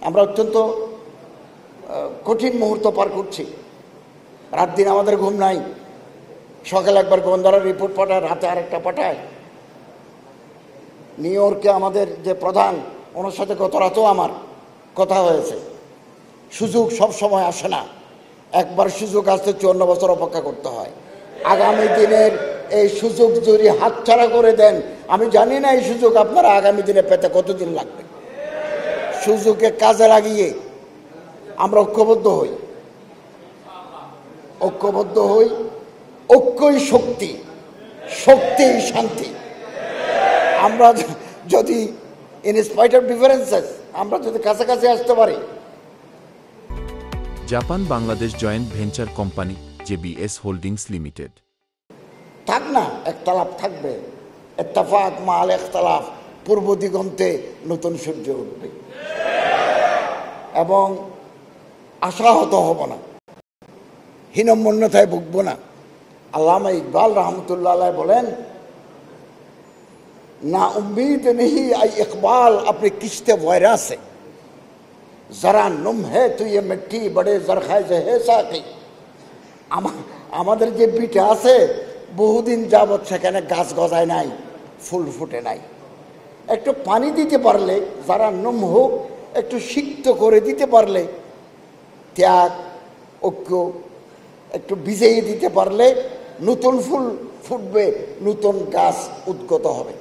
আমরা অত্যন্ত কঠিন মুহূর্ত পার করছি। রাত দিন আমাদের ঘুম নাই। সকালে একবার গোয়েন্দারা রিপোর্ট পাঠায়, রাতে আরেকটা পাঠায়। নিউ ইয়র্কে আমাদের যে প্রধান, ওনার সাথে গত রাতেও আমার কথা হয়েছে। সুযোগ সব সময় আসে না, একবার সুযোগ আসতে 54 বছর অপেক্ষা করতে হয়। আগামী দিনের এই সুযোগ যদি হাতছাড়া করে দেন, আমি জানি না এই সুযোগ আপনারা আগামী দিনে পেতে কতদিন লাগবে। সুযোগকে কাজে লাগিয়ে আমরা ঐক্যবদ্ধ হই, ঐক্যবদ্ধ হই। ঐক্যই শক্তি, শক্তিই শান্তি। আমরা যদি ইন স্পাইট অফ ডিফারেন্সেস আমরা যদি কাছাকাছি আসতে পারি। Japan Bangladesh joint venture company JBS holdings limited. থাক না, একতলাফ থাকবে। ইত্তেফাক মাল ইখতিলাফ, পূর্ব দিগন্তে নতুন সূর্য উঠবে এবং আশাহত হব না, হীনমন্যতায় ভুগব না। আল্লামা ইকবাল রহমতুল্লাহ আলাইহি বলেন, না উম্मीद नहीं आई इकबाल अपने किश्ते वैरा से, जरा नुम है तो ये मिट्टी बड़े जरखाए है साकी। আমাদের যে পিঠে আছে বহুদিন যাবৎ সেখানে গাছ গজায় নাই, ফুল ফুটে নাই। একটু পানি দিতে পারলে, যারা নুম হোক, একটু সিক্ত করে দিতে পারলে, ত্যাগ ঐক্য একটু ভিজিয়ে দিতে পারলে নতুন ফুল ফুটবে, নতুন গাছ উদ্গত হবে।